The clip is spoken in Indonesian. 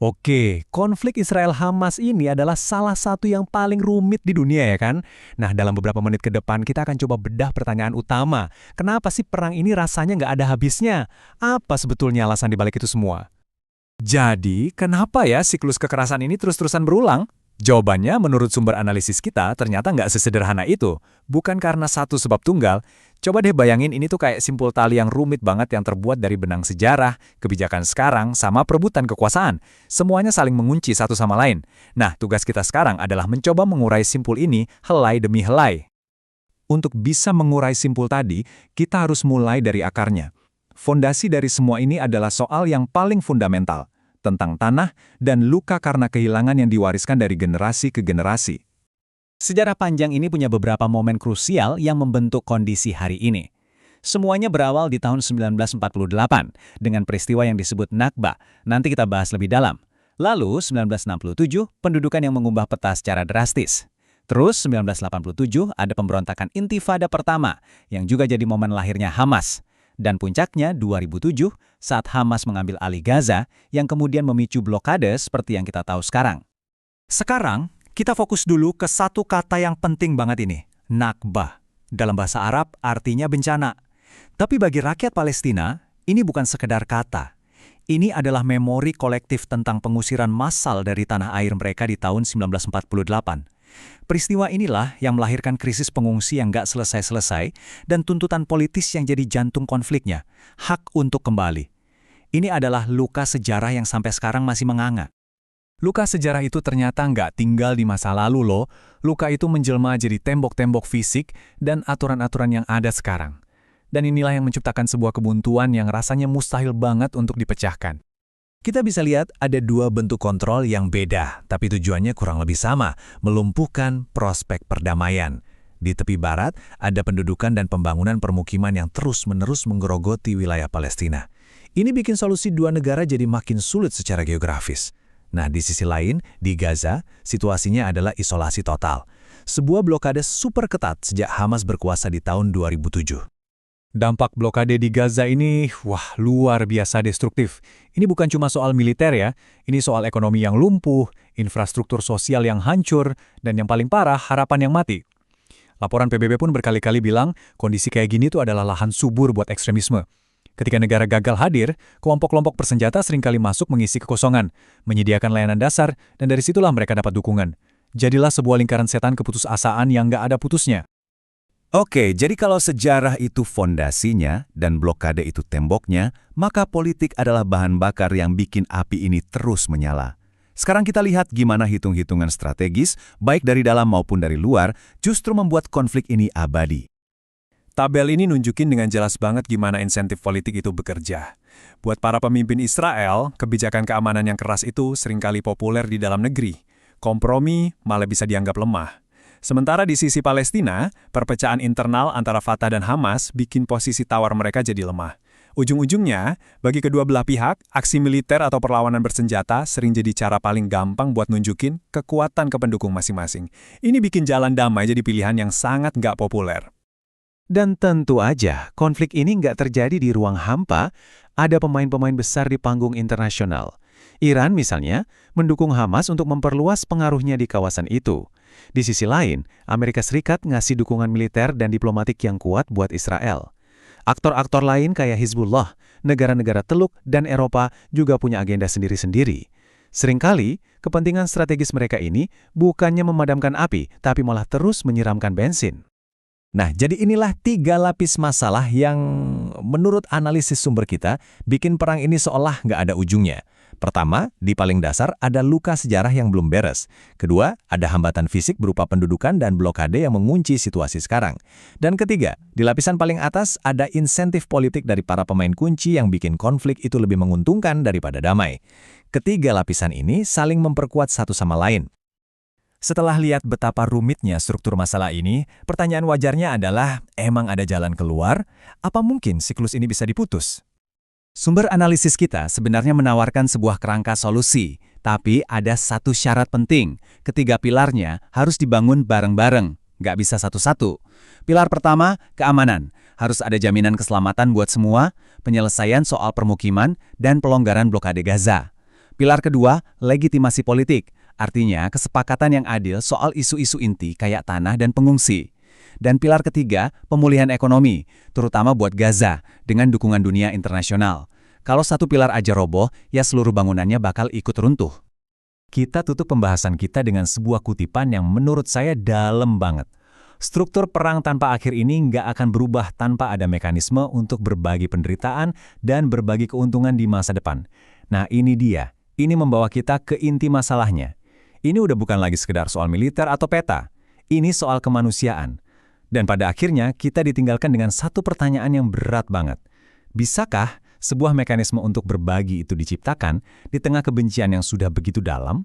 Oke, konflik Israel-Hamas ini adalah salah satu yang paling rumit di dunia ya kan? Nah, dalam beberapa menit ke depan kita akan coba bedah pertanyaan utama. Kenapa sih perang ini rasanya nggak ada habisnya? Apa sebetulnya alasan dibalik itu semua? Jadi, kenapa ya siklus kekerasan ini terus-terusan berulang? Jawabannya menurut sumber analisis kita ternyata nggak sesederhana itu. Bukan karena satu sebab tunggal. Coba deh bayangin ini tuh kayak simpul tali yang rumit banget yang terbuat dari benang sejarah, kebijakan sekarang, sama perebutan kekuasaan. Semuanya saling mengunci satu sama lain. Nah, tugas kita sekarang adalah mencoba mengurai simpul ini helai demi helai. Untuk bisa mengurai simpul tadi, kita harus mulai dari akarnya. Fondasi dari semua ini adalah soal yang paling fundamental, tentang tanah dan luka karena kehilangan yang diwariskan dari generasi ke generasi. Sejarah panjang ini punya beberapa momen krusial yang membentuk kondisi hari ini. Semuanya berawal di tahun 1948 dengan peristiwa yang disebut Nakba. Nanti kita bahas lebih dalam. Lalu 1967 pendudukan yang mengubah peta secara drastis. Terus 1987 ada pemberontakan Intifada pertama yang juga jadi momen lahirnya Hamas. Dan puncaknya 2007 saat Hamas mengambil alih Gaza yang kemudian memicu blokade seperti yang kita tahu sekarang. Sekarang, kita fokus dulu ke satu kata yang penting banget ini, Nakba. Dalam bahasa Arab artinya bencana. Tapi bagi rakyat Palestina, ini bukan sekedar kata. Ini adalah memori kolektif tentang pengusiran massal dari tanah air mereka di tahun 1948. Peristiwa inilah yang melahirkan krisis pengungsi yang gak selesai-selesai dan tuntutan politis yang jadi jantung konfliknya, hak untuk kembali. Ini adalah luka sejarah yang sampai sekarang masih menganga. Luka sejarah itu ternyata nggak tinggal di masa lalu loh. Luka itu menjelma jadi tembok-tembok fisik dan aturan-aturan yang ada sekarang. Dan inilah yang menciptakan sebuah kebuntuan yang rasanya mustahil banget untuk dipecahkan. Kita bisa lihat ada dua bentuk kontrol yang beda, tapi tujuannya kurang lebih sama, melumpuhkan prospek perdamaian. Di tepi barat, ada pendudukan dan pembangunan permukiman yang terus-menerus menggerogoti wilayah Palestina. Ini bikin solusi dua negara jadi makin sulit secara geografis. Nah, di sisi lain, di Gaza, situasinya adalah isolasi total. Sebuah blokade super ketat sejak Hamas berkuasa di tahun 2007. Dampak blokade di Gaza ini, luar biasa destruktif. Ini bukan cuma soal militer ya, ini soal ekonomi yang lumpuh, infrastruktur sosial yang hancur, dan yang paling parah, harapan yang mati. Laporan PBB pun berkali-kali bilang, kondisi kayak gini tuh adalah lahan subur buat ekstremisme. Ketika negara gagal hadir, kelompok-kelompok bersenjata seringkali masuk mengisi kekosongan, menyediakan layanan dasar, dan dari situlah mereka dapat dukungan. Jadilah sebuah lingkaran setan keputusasaan yang nggak ada putusnya. Oke, jadi kalau sejarah itu fondasinya dan blokade itu temboknya, maka politik adalah bahan bakar yang bikin api ini terus menyala. Sekarang kita lihat gimana hitung-hitungan strategis, baik dari dalam maupun dari luar, justru membuat konflik ini abadi. Tabel ini nunjukin dengan jelas banget gimana insentif politik itu bekerja. Buat para pemimpin Israel, kebijakan keamanan yang keras itu seringkali populer di dalam negeri. Kompromi malah bisa dianggap lemah. Sementara di sisi Palestina, perpecahan internal antara Fatah dan Hamas bikin posisi tawar mereka jadi lemah. Ujung-ujungnya, bagi kedua belah pihak, aksi militer atau perlawanan bersenjata sering jadi cara paling gampang buat nunjukin kekuatan ke pendukung masing-masing. Ini bikin jalan damai jadi pilihan yang sangat nggak populer. Dan tentu aja, konflik ini nggak terjadi di ruang hampa, ada pemain-pemain besar di panggung internasional. Iran misalnya, mendukung Hamas untuk memperluas pengaruhnya di kawasan itu. Di sisi lain, Amerika Serikat ngasih dukungan militer dan diplomatik yang kuat buat Israel. Aktor-aktor lain kayak Hizbullah, negara-negara Teluk, dan Eropa juga punya agenda sendiri-sendiri. Seringkali, kepentingan strategis mereka ini bukannya memadamkan api, tapi malah terus menyiramkan bensin. Nah, jadi inilah 3 lapis masalah yang menurut analisis sumber kita bikin perang ini seolah nggak ada ujungnya. Pertama, di paling dasar ada luka sejarah yang belum beres. Kedua, ada hambatan fisik berupa pendudukan dan blokade yang mengunci situasi sekarang. Dan ketiga, di lapisan paling atas ada insentif politik dari para pemain kunci yang bikin konflik itu lebih menguntungkan daripada damai. Ketiga lapisan ini saling memperkuat satu sama lain. Setelah lihat betapa rumitnya struktur masalah ini, pertanyaan wajarnya adalah, emang ada jalan keluar? Apa mungkin siklus ini bisa diputus? Sumber analisis kita sebenarnya menawarkan sebuah kerangka solusi, tapi ada satu syarat penting. Ketiga pilarnya harus dibangun bareng-bareng, nggak bisa satu-satu. Pilar pertama, keamanan. Harus ada jaminan keselamatan buat semua, penyelesaian soal permukiman, dan pelonggaran blokade Gaza. Pilar kedua, legitimasi politik. Artinya, kesepakatan yang adil soal isu-isu inti kayak tanah dan pengungsi. Dan pilar ketiga, pemulihan ekonomi, terutama buat Gaza, dengan dukungan dunia internasional. Kalau satu pilar aja roboh, ya seluruh bangunannya bakal ikut runtuh. Kita tutup pembahasan kita dengan sebuah kutipan yang menurut saya dalam banget. Struktur perang tanpa akhir ini nggak akan berubah tanpa ada mekanisme untuk berbagi penderitaan dan berbagi keuntungan di masa depan. Nah ini dia, ini membawa kita ke inti masalahnya. Ini udah bukan lagi sekedar soal militer atau peta, ini soal kemanusiaan. Dan pada akhirnya kita ditinggalkan dengan satu pertanyaan yang berat banget. Bisakah sebuah mekanisme untuk berbagi itu diciptakan di tengah kebencian yang sudah begitu dalam?